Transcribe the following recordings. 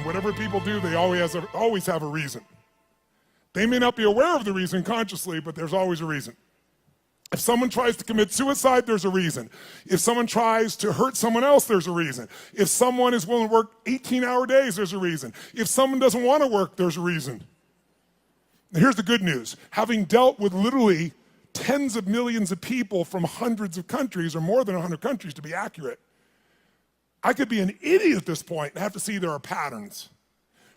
Whatever people do, they always have a reason. They may not be aware of the reason consciously, but there's always a reason. If someone tries to commit suicide, there's a reason. If someone tries to hurt someone else, there's a reason. If someone is willing to work 18-hour days, there's a reason. If someone doesn't want to work, there's a reason. Now, here's the good news. Having dealt with literally tens of millions of people from hundreds of countries, or more than 100 countries to be accurate, I could be an idiot at this point and have to see there are patterns.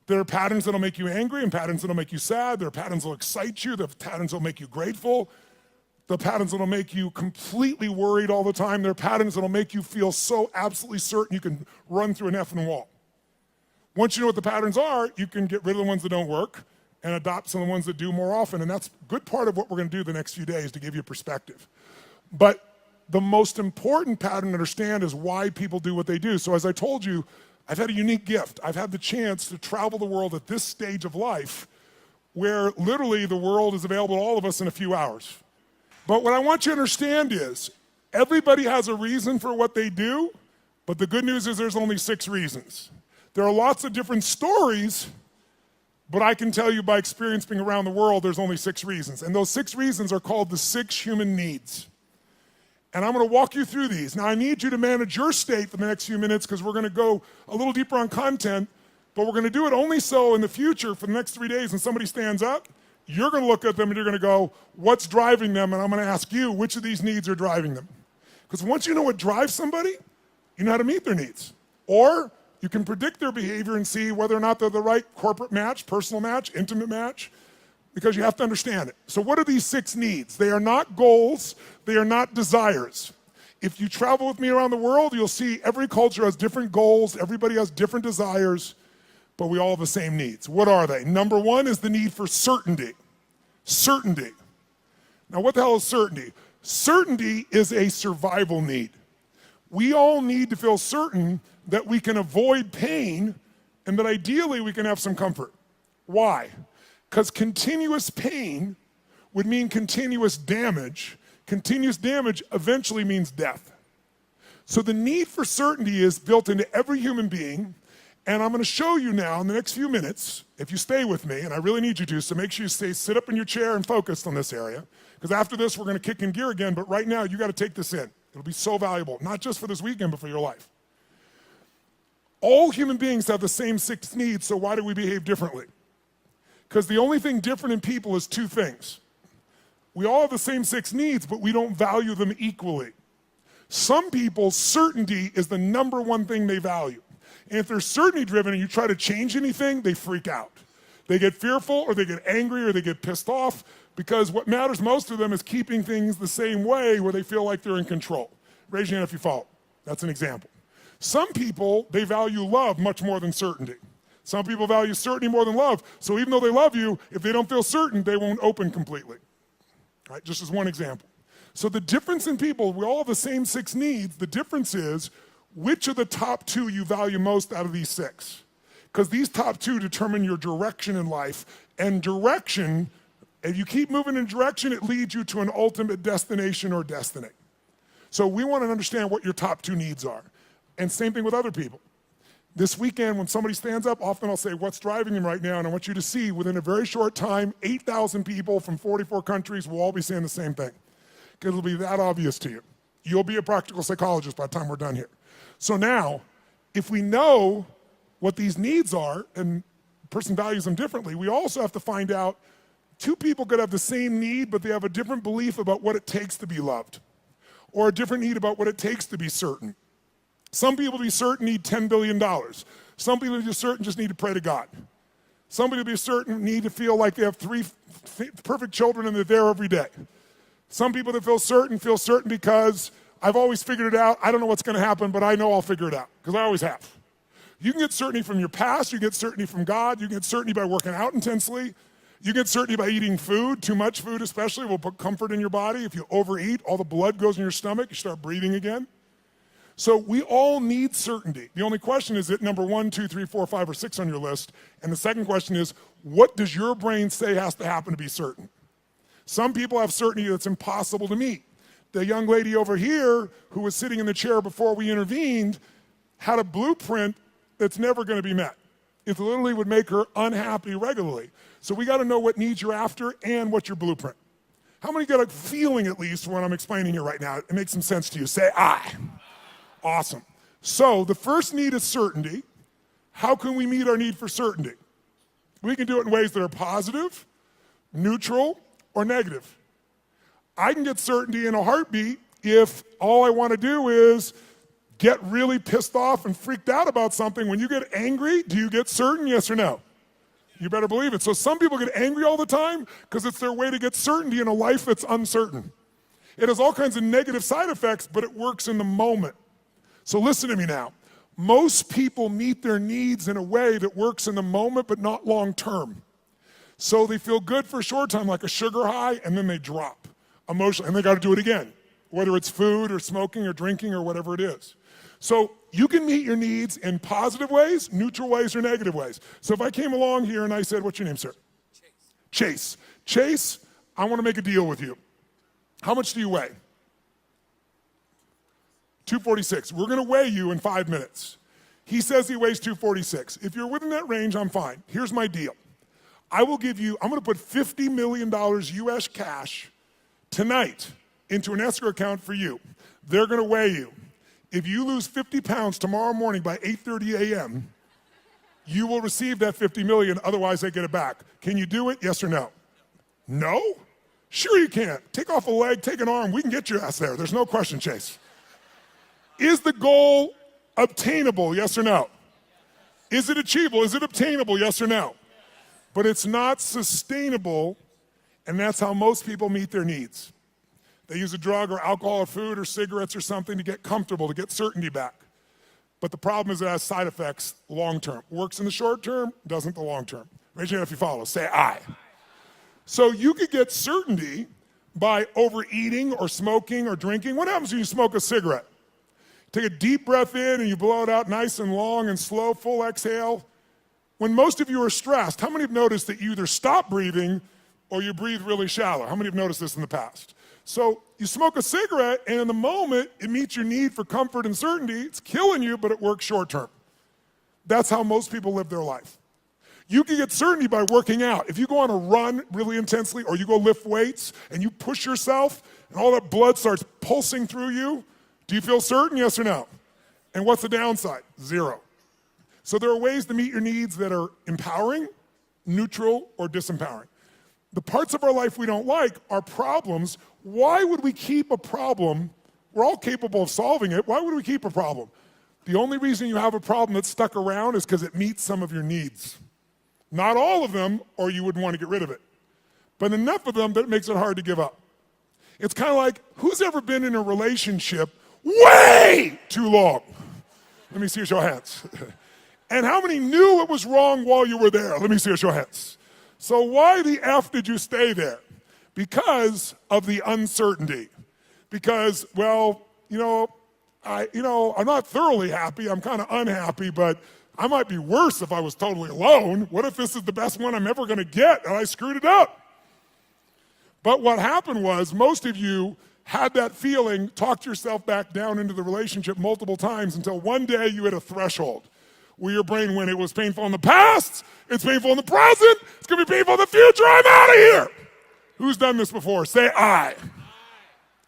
There are patterns that'll make you angry and patterns that'll make you sad. There are patterns that'll excite you. There are patterns that'll make you grateful. The patterns that'll make you completely worried all the time. There are patterns that'll make you feel so absolutely certain you can run through an effing wall. Once you know what the patterns are, you can get rid of the ones that don't work and adopt some of the ones that do more often. And that's a good part of what we're going to do the next few days to give you perspective. But the most important pattern to understand is why people do what they do. So as I told you, I've had a unique gift. I've had the chance to travel the world at this stage of life where literally the world is available to all of us in a few hours. But what I want you to understand is everybody has a reason for what they do, but the good news is there's only 6 reasons. There are lots of different stories, but I can tell you by experience being around the world, there's only 6 reasons. And those 6 reasons are called the 6 human needs. And I'm going to walk you through these. Now, I need you to manage your state for the next few minutes because we're going to go a little deeper on content, but we're going to do it only so in the future for the next 3 days when somebody stands up, you're going to look at them and you're going to go, what's driving them? And I'm going to ask you, which of these needs are driving them? Because once you know what drives somebody, you know how to meet their needs. Or you can predict their behavior and see whether or not they're the right corporate match, personal match, intimate match, because you have to understand it. So what are these 6 needs? They are not goals. They are not desires. If you travel with me around the world, you'll see every culture has different goals. Everybody has different desires, but we all have the same needs. What are they? Number 1 is the need for certainty. Certainty. Now, what the hell is certainty? Certainty is a survival need. We all need to feel certain that we can avoid pain and that ideally we can have some comfort. Why? Because continuous pain would mean continuous damage. Continuous damage eventually means death. So the need for certainty is built into every human being. And I'm going to show you now in the next few minutes, if you stay with me, and I really need you to, so make sure you sit up in your chair and focused on this area. Because after this, we're going to kick in gear again. But right now, you got to take this in. It'll be so valuable, not just for this weekend, but for your life. All human beings have the same 6 needs, so why do we behave differently? Because the only thing different in people is 2 things. We all have the same 6 needs, but we don't value them equally. Some people, certainty is the number 1 thing they value. And if they're certainty driven and you try to change anything, they freak out. They get fearful or they get angry or they get pissed off because what matters most to them is keeping things the same way where they feel like they're in control. Raise your hand if you follow. That's an example. Some people, they value love much more than certainty. Some people value certainty more than love. So even though they love you, if they don't feel certain, they won't open completely. Right? Just as one example. So the difference in people, we all have the same 6 needs. The difference is which of the top 2 you value most out of these 6. Because these top 2 determine your direction in life. And direction, if you keep moving in direction, it leads you to an ultimate destination or destiny. So we want to understand what your top 2 needs are. And same thing with other people. This weekend, when somebody stands up, often I'll say, what's driving them right now? And I want you to see, within a very short time, 8,000 people from 44 countries will all be saying the same thing. Because it'll be that obvious to you. You'll be a practical psychologist by the time we're done here. So now, if we know what these needs are, and a person values them differently, we also have to find out 2 people could have the same need, but they have a different belief about what it takes to be loved, or a different need about what it takes to be certain. Some people to be certain need $10 billion. Some people to be certain just need to pray to God. Some people to be certain need to feel like they have 3 perfect children and they're there every day. Some people that feel certain because I've always figured it out. I don't know what's going to happen, but I know I'll figure it out because I always have. You can get certainty from your past. You can get certainty from God. You can get certainty by working out intensely. You get certainty by eating food. Too much food especially will put comfort in your body. If you overeat, all the blood goes in your stomach. You start breathing again. So we all need certainty. The only question is it number 1, 2, 3, 4, 5, or 6 on your list? And the second question is, what does your brain say has to happen to be certain? Some people have certainty that's impossible to meet. The young lady over here who was sitting in the chair before we intervened had a blueprint that's never going to be met. it literally would make her unhappy regularly. So we got to know what needs you're after and what's your blueprint. How many get a feeling at least when I'm explaining here right now? It makes some sense to you. Say I. Awesome. So the first need is certainty. How can we meet our need for certainty? We can do it in ways that are positive, neutral, or negative. I can get certainty in a heartbeat if all I want to do is get really pissed off and freaked out about something. When you get angry, do you get certain, yes or no? You better believe it. So some people get angry all the time because it's their way to get certainty in a life that's uncertain. It has all kinds of negative side effects, but it works in the moment. So listen to me now. Most people meet their needs in a way that works in the moment, but not long term. So they feel good for a short time, like a sugar high, and then they drop emotionally, and they got to do it again, whether it's food or smoking or drinking or whatever it is. So you can meet your needs in positive ways, neutral ways, or negative ways. So if I came along here and I said, what's your name, sir? Chase. Chase, I want to make a deal with you. How much do you weigh? 246. We're going to weigh you in 5 minutes. He says he weighs 246. If you're within that range, I'm fine. Here's my deal. I'm going to put $50 million US cash tonight into an escrow account for you. They're going to weigh you. If you lose 50 pounds tomorrow morning by 8:30 a.m., you will receive that 50 million, otherwise they get it back. Can you do it, yes or no? No? Sure you can. Take off a leg, take an arm, we can get your ass there. There's no question, Chase. Is the goal obtainable, yes or no? Is it achievable? Is it obtainable, yes or no? But it's not sustainable, and that's how most people meet their needs. They use a drug or alcohol or food or cigarettes or something to get comfortable, to get certainty back. But the problem is it has side effects long term. Works in the short term, doesn't the long term. Raise your hand if you follow. Say I. So you could get certainty by overeating or smoking or drinking. What happens when you smoke a cigarette? Take a deep breath in and you blow it out nice and long and slow, full exhale. When most of you are stressed, how many have noticed that you either stop breathing or you breathe really shallow? How many have noticed this in the past? So you smoke a cigarette, and in the moment, it meets your need for comfort and certainty. It's killing you, but it works short term. That's how most people live their life. You can get certainty by working out. If you go on a run really intensely, or you go lift weights, and you push yourself, and all that blood starts pulsing through you, do you feel certain, yes or no? And what's the downside? Zero. So there are ways to meet your needs that are empowering, neutral, or disempowering. The parts of our life we don't like are problems. Why would we keep a problem? We're all capable of solving it. Why would we keep a problem? The only reason you have a problem that's stuck around is because it meets some of your needs. Not all of them, or you wouldn't want to get rid of it. But enough of them that it makes it hard to give up. It's kind of like, who's ever been in a relationship way too long? Let me see a show of hands. And how many knew it was wrong while you were there? Let me see a show of hands. So why the F did you stay there? Because of the uncertainty. Because, well, I'm not thoroughly happy. I'm kind of unhappy, but I might be worse if I was totally alone. What if this is the best one I'm ever going to get and I screwed it up? But what happened was most of you had that feeling, talked yourself back down into the relationship multiple times until one day you hit a threshold where your brain went, it was painful in the past, it's painful in the present, it's going to be painful in the future, I'm out of here. Who's done this before? Say I.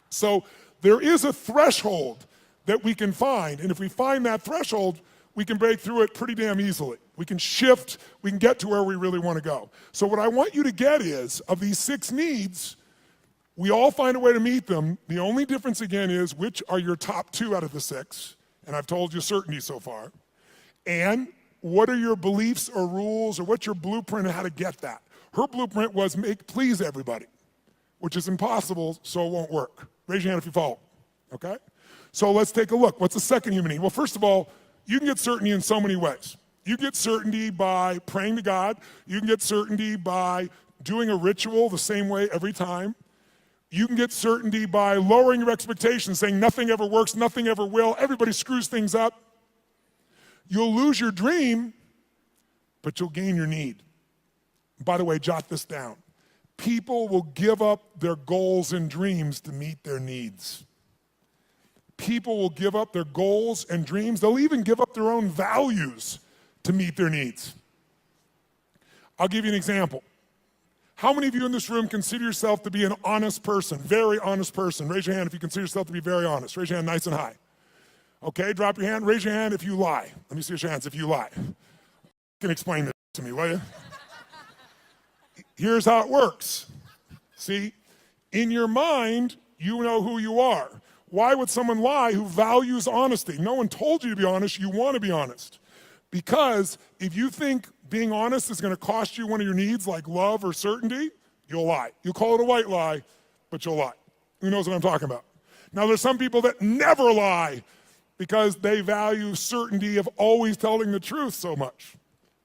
So there is a threshold that we can find, and if we find that threshold, we can break through it pretty damn easily. We can shift, we can get to where we really want to go. So what I want you to get is, of these 6 needs, we all find a way to meet them. The only difference again is which are your top 2 out of the 6, and I've told you certainty so far, and what are your beliefs or rules or what's your blueprint on how to get that? Her blueprint was please everybody, which is impossible, so it won't work. Raise your hand if you follow, okay? So let's take a look. What's the second human need? Well, first of all, you can get certainty in so many ways. You get certainty by praying to God. You can get certainty by doing a ritual the same way every time. You can get certainty by lowering your expectations, saying nothing ever works, nothing ever will, everybody screws things up. You'll lose your dream, but you'll gain your need. By the way, jot this down. People will give up their goals and dreams to meet their needs. People will give up their goals and dreams. They'll even give up their own values to meet their needs. I'll give you an example. How many of you in this room consider yourself to be an honest person, very honest person? Raise your hand if you consider yourself to be very honest. Raise your hand nice and high. Okay, drop your hand. Raise your hand if you lie. Let me see your hands if you lie. You can explain this to me, will you? Here's how it works. See, in your mind, you know who you are. Why would someone lie who values honesty? No one told you to be honest. You want to be honest. Because if you think being honest is going to cost you one of your needs like love or certainty, you'll lie. You'll call it a white lie, but you'll lie. Who knows what I'm talking about? Now, there's some people that never lie because they value certainty of always telling the truth so much.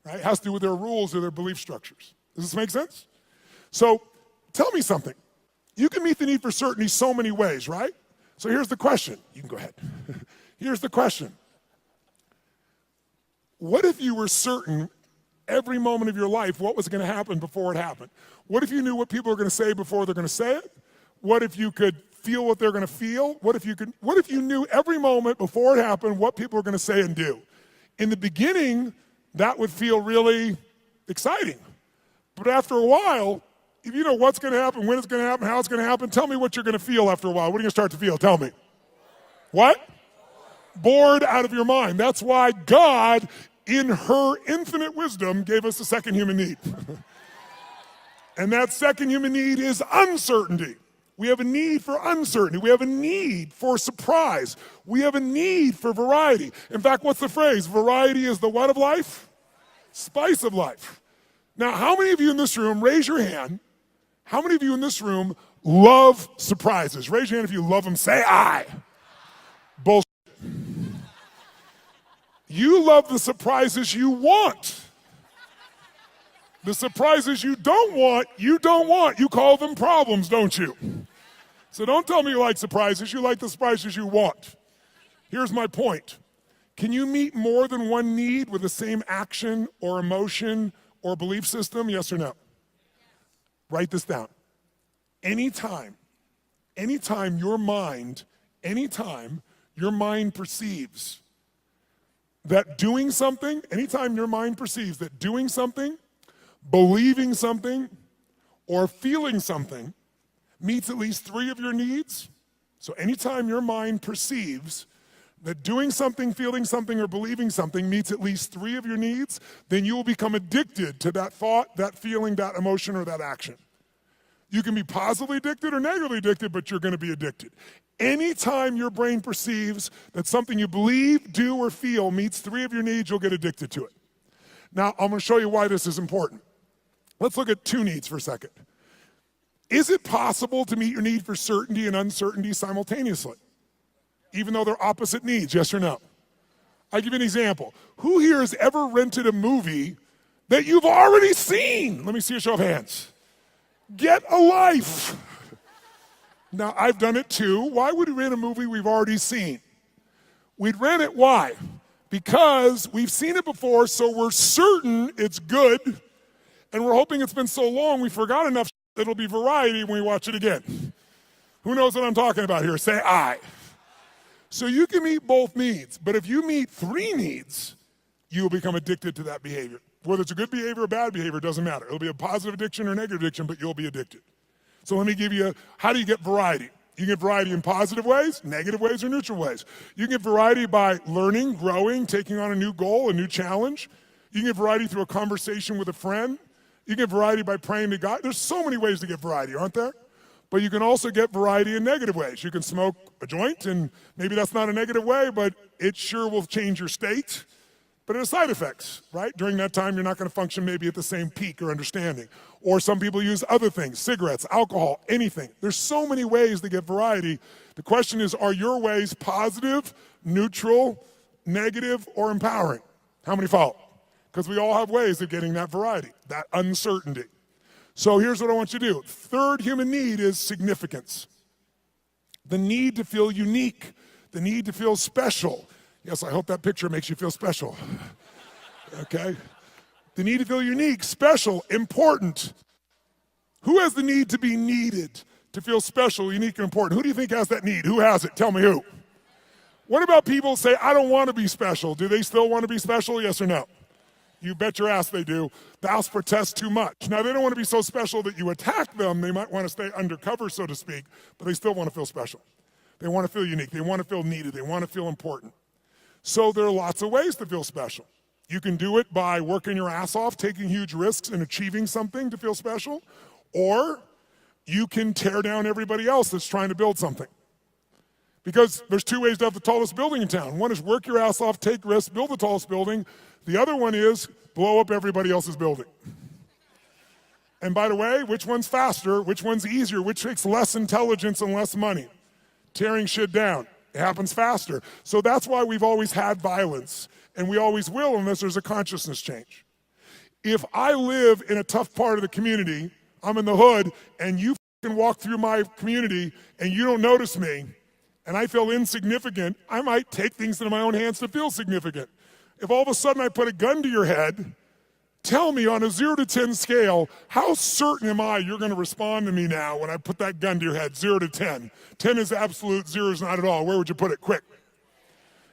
Right? It has to do with their rules or their belief structures. Does this make sense? So tell me something. You can meet the need for certainty so many ways, right? So here's the question. You can go ahead. Here's the question. What if you were certain every moment of your life what was going to happen before it happened? What if you knew what people were going to say before they're going to say it? What if you could feel what they're going to feel? What if you knew every moment before it happened what people were going to say and do? In the beginning, that would feel really exciting. But after a while, if you know what's going to happen, when it's going to happen, how it's going to happen, tell me what you're going to feel after a while. What are you going to start to feel? Tell me. What? Bored out of your mind. That's why God, in her infinite wisdom, gave us a second human need. And that second human need is uncertainty. We have a need for uncertainty. We have a need for surprise. We have a need for variety. In fact, what's the phrase? Variety is the what of life? Spice of life. Now, how many of you in this room, raise your hand, how many of you in this room love surprises? Raise your hand if you love them. Say I. Bullshit. You love the surprises you want. The surprises you don't want, you don't want. You call them problems, don't you? So don't tell me you like surprises. You like the surprises you want. Here's my point. Can you meet more than one need with the same action or emotion or belief system? Yes or no? Write this down. Anytime your mind perceives that doing something, believing something, or feeling something meets at least 3 of your needs. So anytime your mind perceives that doing something, feeling something, or believing something meets at least 3 of your needs, then you will become addicted to that thought, that feeling, that emotion, or that action. You can be positively addicted or negatively addicted, but you're going to be addicted. Anytime your brain perceives that something you believe, do, or feel meets 3 of your needs, you'll get addicted to it. Now, I'm going to show you why this is important. Let's look at 2 needs for a second. Is it possible to meet your need for certainty and uncertainty simultaneously, even though they're opposite needs, yes or no? I'll give you an example. Who here has ever rented a movie that you've already seen? Let me see a show of hands. Get a life. Now, I've done it too. Why would we rent a movie we've already seen? We'd rent it, why? Because we've seen it before, so we're certain it's good, and we're hoping it's been so long we forgot enough that it'll be variety when we watch it again. Who knows what I'm talking about here? Say I. So you can meet both needs, but if you meet 3 needs, you'll become addicted to that behavior. Whether it's a good behavior or bad behavior, doesn't matter. It'll be a positive addiction or negative addiction, but you'll be addicted. So let me give you how do you get variety? You can get variety in positive ways, negative ways, or neutral ways. You can get variety by learning, growing, taking on a new goal, a new challenge. You can get variety through a conversation with a friend. You can get variety by praying to God. There's so many ways to get variety, aren't there? But you can also get variety in negative ways. You can smoke a joint, and maybe that's not a negative way, but it sure will change your state. But it has side effects, right? During that time, you're not going to function maybe at the same peak or understanding. Or some people use other things, cigarettes, alcohol, anything. There's so many ways to get variety. The question is, are your ways positive, neutral, negative, or empowering? How many follow? Because we all have ways of getting that variety, that uncertainty. So here's what I want you to do. 3rd human need is significance. The need to feel unique, the need to feel special. Yes, I hope that picture makes you feel special. Okay? The need to feel unique, special, important. Who has the need to be needed, to feel special, unique, and important? Who do you think has that need? Who has it? Tell me who. What about people who say, I don't want to be special? Do they still want to be special? Yes or no? You bet your ass they do. Thou protest too much. Now, they don't want to be so special that you attack them. They might want to stay undercover, so to speak, but they still want to feel special. They want to feel unique. They want to feel needed. They want to feel important. So there are lots of ways to feel special. You can do it by working your ass off, taking huge risks and achieving something to feel special, or you can tear down everybody else that's trying to build something. Because there's two ways to have the tallest building in town. One is work your ass off, take risks, build the tallest building. The other one is blow up everybody else's building. And by the way, which one's faster, which one's easier, which takes less intelligence and less money? Tearing shit down. It happens faster. So that's why we've always had violence, and we always will unless there's a consciousness change. If I live in a tough part of the community, I'm in the hood, and you can walk through my community and you don't notice me, and I feel insignificant, I might take things into my own hands to feel significant. If all of a sudden I put a gun to your head, tell me on a 0 to 10 scale, how certain am I you're going to respond to me now when I put that gun to your head, 0 to 10? 10 is absolute, 0 is not at all. Where would you put it? Quick.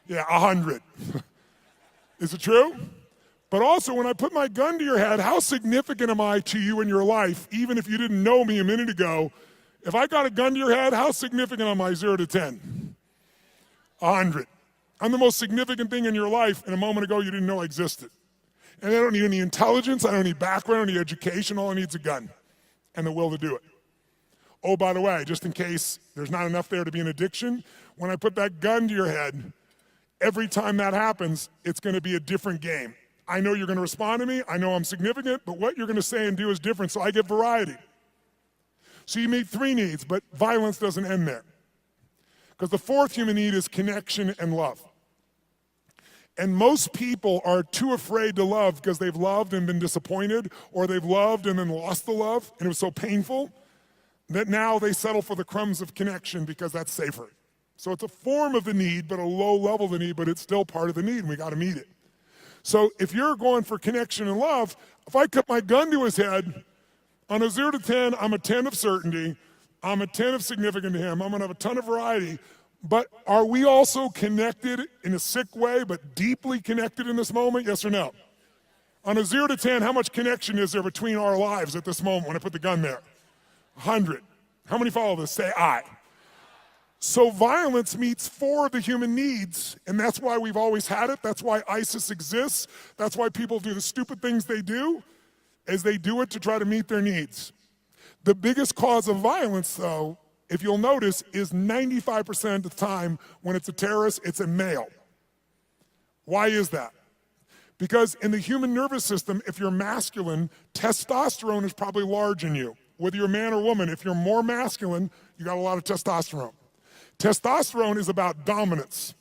Yeah, 100. Is it true? But also, when I put my gun to your head, how significant am I to you in your life, even if you didn't know me a minute ago? If I got a gun to your head, how significant am I, 0 to 10? 100. I'm the most significant thing in your life, and a moment ago you didn't know I existed. And I don't need any intelligence, I don't need background, I don't need education, all I need is a gun and the will to do it. Oh, by the way, just in case there's not enough there to be an addiction, when I put that gun to your head, every time that happens, it's gonna be a different game. I know you're gonna respond to me, I know I'm significant, but what you're gonna say and do is different, so I get variety. So you meet 3 needs, but violence doesn't end there. Because the 4th human need is connection and love. And most people are too afraid to love because they've loved and been disappointed, or they've loved and then lost the love, and it was so painful that now they settle for the crumbs of connection because that's safer. So it's a form of the need, but a low level of the need, but it's still part of the need, and we gotta meet it. So if you're going for connection and love, if I cut my gun to his head, on a 0 to 10, I'm a 10 of certainty, I'm a 10 of significant to him, I'm gonna have a ton of variety, but are we also connected in a sick way, but deeply connected in this moment, yes or no? On a 0 to 10, how much connection is there between our lives at this moment when I put the gun there? 100. How many follow this? Say I. So violence meets 4 of the human needs, and that's why we've always had it, that's why ISIS exists, that's why people do the stupid things they do, is they do it to try to meet their needs. The biggest cause of violence, though, if you'll notice, is 95% of the time when it's a terrorist, it's a male. Why is that? Because in the human nervous system, if you're masculine, testosterone is probably large in you. Whether you're a man or woman, if you're more masculine, you got a lot of testosterone. Testosterone is about dominance.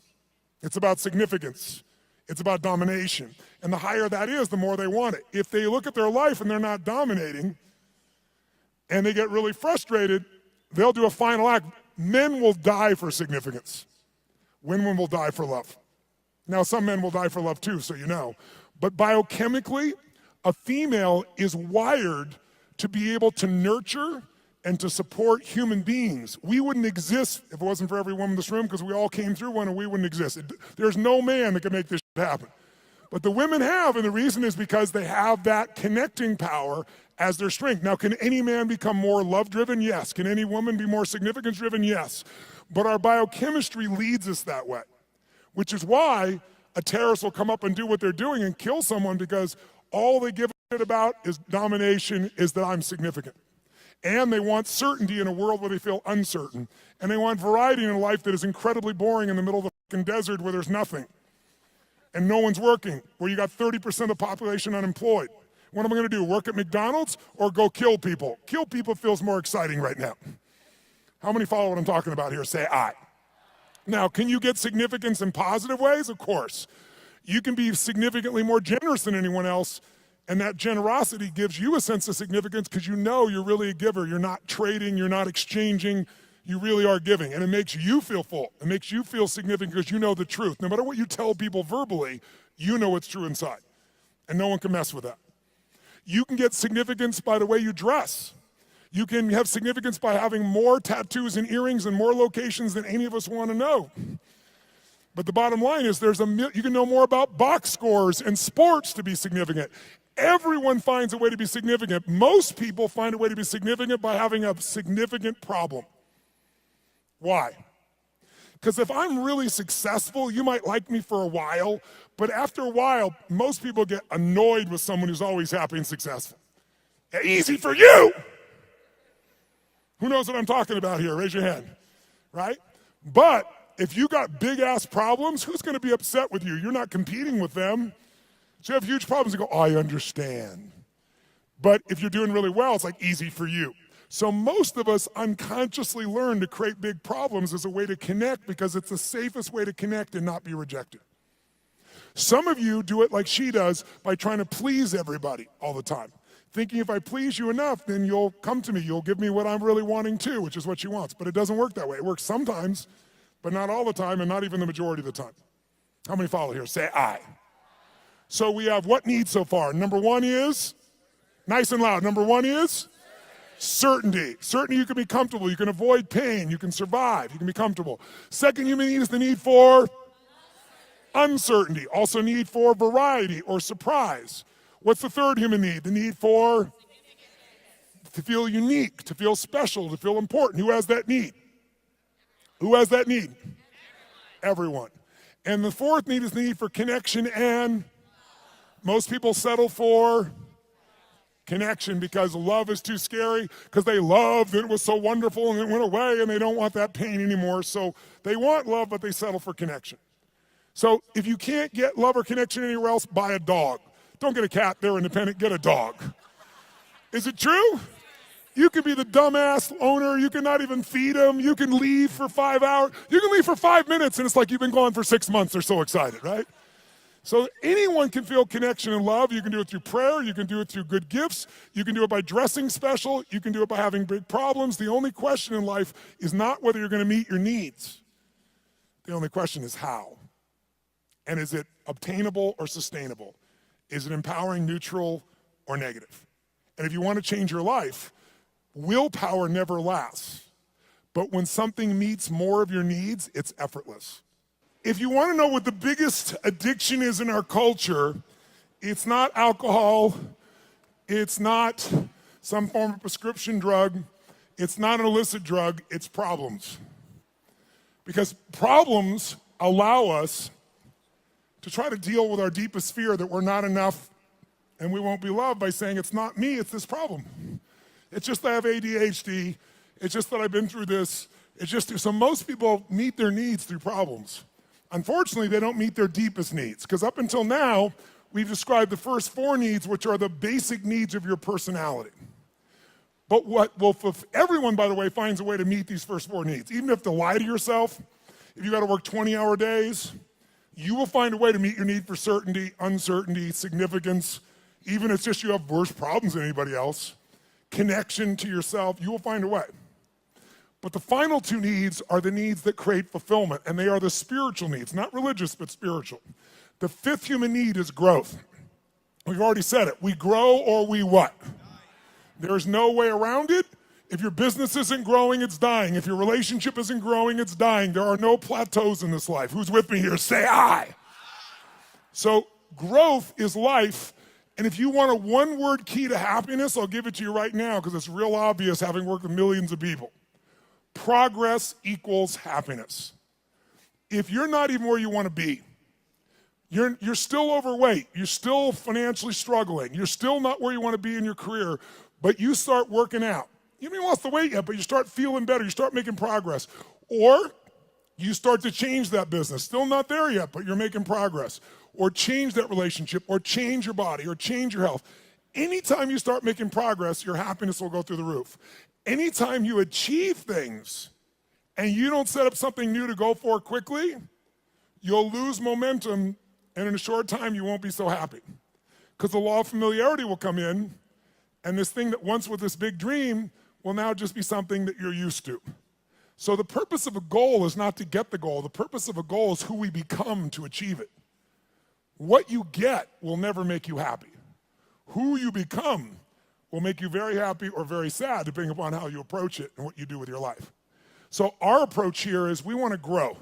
It's about significance. It's about domination. And the higher that is, the more they want it. If they look at their life and they're not dominating, and they get really frustrated, they'll do a final act. Men will die for significance. Women will die for love. Now, some men will die for love too, so you know. But biochemically, a female is wired to be able to nurture and to support human beings. We wouldn't exist if it wasn't for every woman in this room, because we all came through one and we wouldn't exist. There's no man that can make this shit happen. But the women have, and the reason is because they have that connecting power as their strength. Now, can any man become more love-driven? Yes. Can any woman be more significance-driven? Yes. But our biochemistry leads us that way, which is why a terrorist will come up and do what they're doing and kill someone, because all they give a shit about is domination, is that I'm significant. And they want certainty in a world where they feel uncertain. And they want variety in a life that is incredibly boring in the middle of the fucking desert where there's nothing. And no one's working, where you got 30% of the population unemployed. What am I gonna do, work at McDonald's or go kill people? Kill people feels more exciting right now. How many follow what I'm talking about here? Say I. Now, can you get significance in positive ways? Of course. You can be significantly more generous than anyone else, and that generosity gives you a sense of significance because you know you're really a giver. You're not trading, you're not exchanging, you really are giving. And it makes you feel full. It makes you feel significant because you know the truth. No matter what you tell people verbally, you know what's true inside. And no one can mess with that. You can get significance by the way you dress. You can have significance by having more tattoos and earrings in more locations than any of us want to know. But the bottom line is you can know more about box scores and sports to be significant. Everyone finds a way to be significant. Most people find a way to be significant by having a significant problem. Why? Because if I'm really successful, you might like me for a while, but after a while, most people get annoyed with someone who's always happy and successful. Easy for you! Who knows what I'm talking about here? Raise your hand, right? But if you got big-ass problems, who's going to be upset with you? You're not competing with them. So you have huge problems, you go, oh, I understand. But if you're doing really well, it's like easy for you. So most of us unconsciously learn to create big problems as a way to connect because it's the safest way to connect and not be rejected. Some of you do it like she does by trying to please everybody all the time, thinking if I please you enough, then you'll come to me, you'll give me what I'm really wanting too, which is what she wants. But it doesn't work that way. It works sometimes, but not all the time, and not even the majority of the time. How many follow here? Say I. So we have what needs so far? Number one is, nice and loud, number one is certainty. Certainty you can be comfortable, you can avoid pain, you can survive, you can be comfortable. Second human need is the need for uncertainty. Also need for variety or surprise. What's the third human need? The need for to feel unique, to feel special, to feel important. Who has that need? Who has that need? Everyone. And the fourth need is the need for connection, and most people settle for connection because love is too scary, because they loved and it was so wonderful and it went away and they don't want that pain anymore. So they want love, but they settle for connection. So if you can't get love or connection anywhere else, buy a dog. Don't get a cat, they're independent, get a dog. Is it true? You can be the dumbass owner, you can not even feed them, you can leave for 5 hours, you can leave for 5 minutes and it's like you've been gone for 6 months, they're so excited, right? So anyone can feel connection and love. You can do it through prayer, you can do it through good gifts, you can do it by dressing special, you can do it by having big problems. The only question in life is not whether you're gonna meet your needs. The only question is how. And is it obtainable or sustainable? Is it empowering, neutral, or negative? And if you want to change your life, willpower never lasts. But when something meets more of your needs, it's effortless. If you want to know what the biggest addiction is in our culture, it's not alcohol, it's not some form of prescription drug, it's not an illicit drug, it's problems. Because problems allow us to try to deal with our deepest fear that we're not enough and we won't be loved by saying, it's not me, it's this problem. It's just that I have ADHD, it's just that I've been through this, so most people meet their needs through problems. Unfortunately, they don't meet their deepest needs, because up until now, we've described the first 4 needs, which are the basic needs of your personality. But everyone, by the way, finds a way to meet these first 4 needs. Even if you have to lie to yourself, if you got to work 20-hour days, you will find a way to meet your need for certainty, uncertainty, significance, even if it's just you have worse problems than anybody else, connection to yourself, you will find a way. But the final 2 needs are the needs that create fulfillment, and they are the spiritual needs, not religious, but spiritual. The 5th human need is growth. We've already said it. We grow or we what? There's no way around it. If your business isn't growing, it's dying. If your relationship isn't growing, it's dying. There are no plateaus in this life. Who's with me here? Say I. So growth is life. And if you want a one-word key to happiness, I'll give it to you right now because it's real obvious having worked with millions of people. Progress equals happiness. If you're not even where you want to be, you're still overweight, you're still financially struggling, you're still not where you want to be in your career, but you start working out. You haven't even lost the weight yet, but you start feeling better, you start making progress. Or you start to change that business. Still not there yet, but you're making progress. Or change that relationship, or change your body, or change your health. Anytime you start making progress, your happiness will go through the roof. Anytime you achieve things and you don't set up something new to go for quickly, you'll lose momentum, and in a short time you won't be so happy. Because the law of familiarity will come in, and this thing that once was this big dream will now just be something that you're used to. So the purpose of a goal is not to get the goal. The purpose of a goal is who we become to achieve it. What you get will never make you happy. Who you become will make you very happy or very sad, depending upon how you approach it and what you do with your life. So our approach here is we want to grow.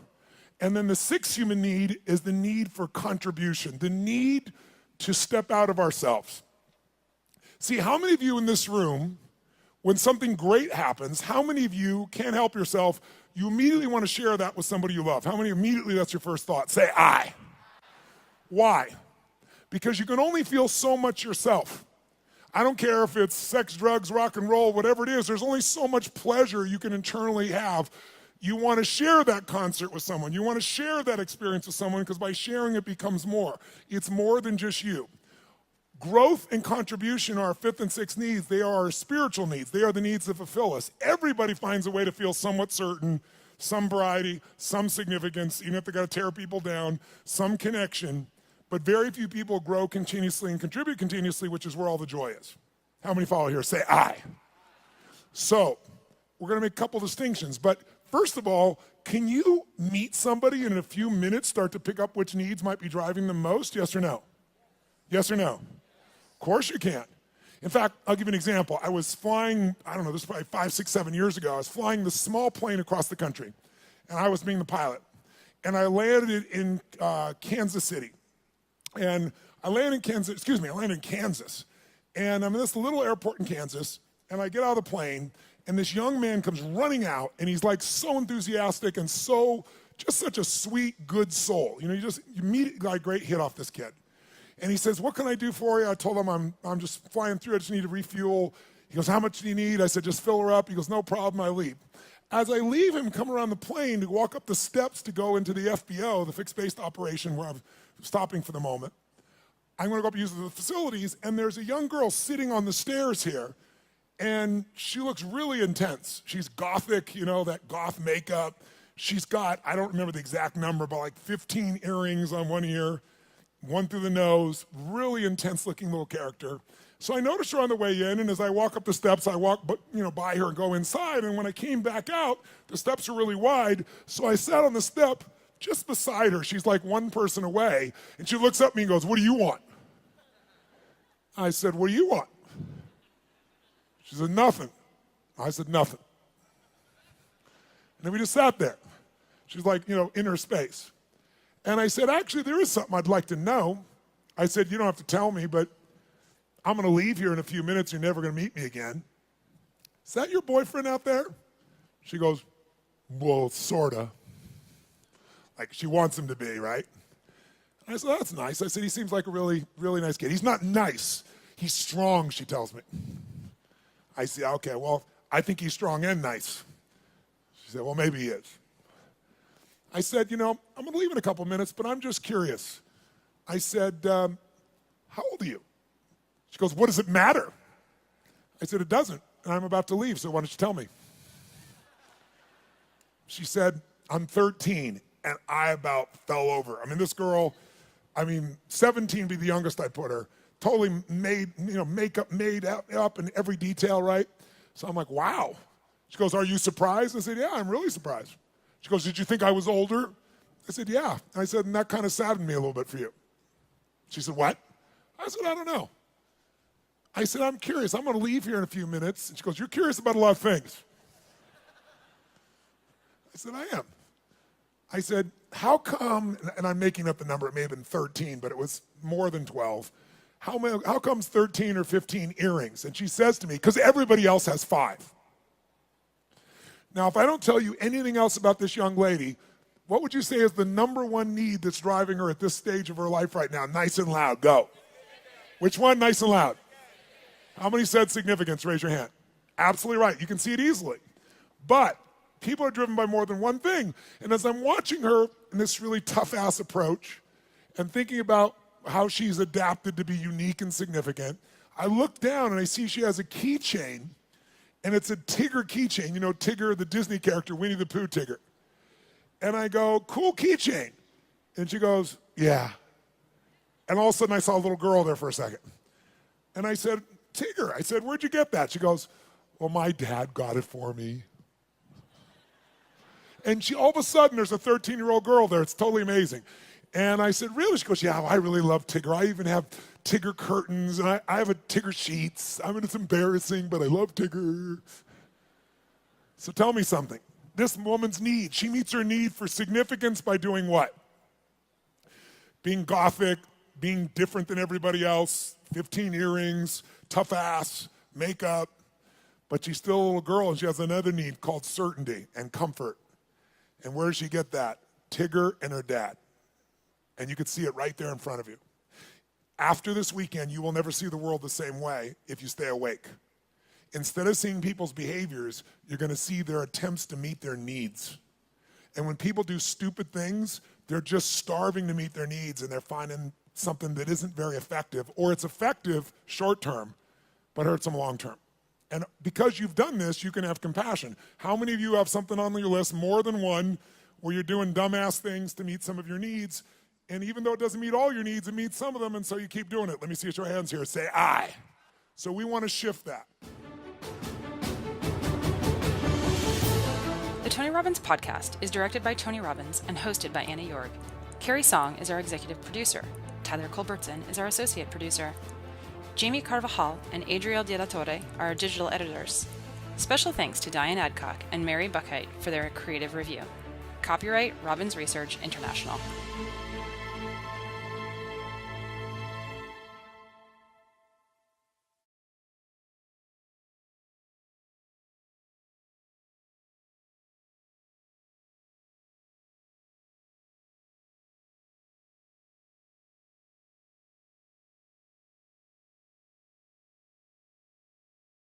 And then the sixth human need is the need for contribution, the need to step out of ourselves. See, how many of you in this room, when something great happens, how many of you can't help yourself, you immediately want to share that with somebody you love? How many immediately that's your first thought? Say, I. Why? Because you can only feel so much yourself. I don't care if it's sex, drugs, rock and roll, whatever it is, there's only so much pleasure you can internally have. You want to share that concert with someone. You want to share that experience with someone because by sharing it becomes more. It's more than just you. Growth and contribution are our fifth and sixth needs. They are our spiritual needs. They are the needs that fulfill us. Everybody finds a way to feel somewhat certain, some variety, some significance, even if they got to tear people down, some connection. But very few people grow continuously and contribute continuously, which is where all the joy is. How many follow here? Say I. So we're going to make a couple distinctions. But first of all, can you meet somebody and in a few minutes start to pick up which needs might be driving them most? Yes or no? Yes or no? Of course you can. In fact, I'll give you an example. I was flying, I don't know, this was probably 5, 6, 7 years ago. I was flying this small plane across the country, and I was being the pilot. And I landed in Kansas City. And I landed in Kansas. And I'm in this little airport in Kansas, and I get out of the plane, and this young man comes running out, and he's like so enthusiastic and so, just such a sweet, good soul. You know, you immediately got a great hit off this kid. And he says, what can I do for you? I told him I'm just flying through, I just need to refuel. He goes, how much do you need? I said, just fill her up. He goes, no problem, I leave. As I leave him, come around the plane to walk up the steps to go into the FBO, the fixed-based operation where I'm stopping for the moment, I'm gonna go up and use the facilities, and there's a young girl sitting on the stairs here, and she looks really intense. She's gothic, you know, that goth makeup. She's got, I don't remember the exact number, but like 15 earrings on one ear, one through the nose, really intense looking little character. So I noticed her on the way in, and as I walk up the steps, I walk by her and go inside, and when I came back out, the steps are really wide, so I sat on the step just beside her. She's like one person away, and she looks up at me and goes, what do you want? I said, what do you want? She said, nothing. I said, nothing. And then we just sat there. She's like, in her space. And I said, actually, there is something I'd like to know. I said, you don't have to tell me, but I'm going to leave here in a few minutes. You're never going to meet me again. Is that your boyfriend out there? She goes, well, sort of. Like she wants him to be, right? And I said, oh, that's nice. I said, he seems like a really, really nice kid. He's not nice. He's strong, she tells me. I said, okay, well, I think he's strong and nice. She said, well, maybe he is. I said, I'm going to leave in a couple minutes, but I'm just curious. I said, how old are you? She goes, what does it matter? I said, it doesn't, and I'm about to leave, so why don't you tell me? She said, I'm 13, and I about fell over. This girl, 17 would be the youngest I put her, totally made, makeup made up in every detail, right? So I'm like, wow. She goes, are you surprised? I said, yeah, I'm really surprised. She goes, did you think I was older? I said, yeah. And I said, and that kind of saddened me a little bit for you. She said, what? I said, I don't know. I said, I'm curious. I'm going to leave here in a few minutes. And she goes, you're curious about a lot of things. I said, I am. I said, how come, and I'm making up the number, it may have been 13, but it was more than 12. How comes 13 or 15 earrings? And she says to me, because everybody else has 5. Now, if I don't tell you anything else about this young lady, what would you say is the number one need that's driving her at this stage of her life right now? Nice and loud, go. Which one, nice and loud? How many said significance? Raise your hand. Absolutely right. You can see it easily. But people are driven by more than one thing. And as I'm watching her in this really tough-ass approach and thinking about how she's adapted to be unique and significant, I look down and I see she has a keychain, and it's a Tigger keychain. You know Tigger, the Disney character, Winnie the Pooh Tigger. And I go, cool keychain. And she goes, yeah. And all of a sudden I saw a little girl there for a second. And I said, Tigger, I said, where'd you get that? She goes, well, my dad got it for me. And all of a sudden, there's a 13-year-old girl there. It's totally amazing. And I said, really? She goes, yeah, well, I really love Tigger. I even have Tigger curtains, and I have a Tigger sheets. It's embarrassing, but I love Tigger. So tell me something. this woman's need. She meets her need for significance by doing what? Being gothic, being different than everybody else, 15 earrings, tough ass, makeup. But she's still a little girl, and she has another need called certainty and comfort. And where does she get that? Tigger and her dad. And you can see it right there in front of you. After this weekend, you will never see the world the same way if you stay awake. Instead of seeing people's behaviors, you're going to see their attempts to meet their needs. And when people do stupid things, they're just starving to meet their needs, and they're finding something that isn't very effective, or it's effective short term, but hurts them long term. And because you've done this, you can have compassion. How many of you have something on your list, more than one, where you're doing dumbass things to meet some of your needs, and even though it doesn't meet all your needs, it meets some of them, and so you keep doing it? Let me see your hands here. Say, I. So we want to shift that. The Tony Robbins podcast is directed by Tony Robbins and hosted by Anna Jorg. Carrie Song is our executive producer. Tyler Culbertson is our associate producer. Jamie Carvajal and Adriel De La Torre are our digital editors. Special thanks to Diane Adcock and Mary Buckheit for their creative review. Copyright Robbins Research International.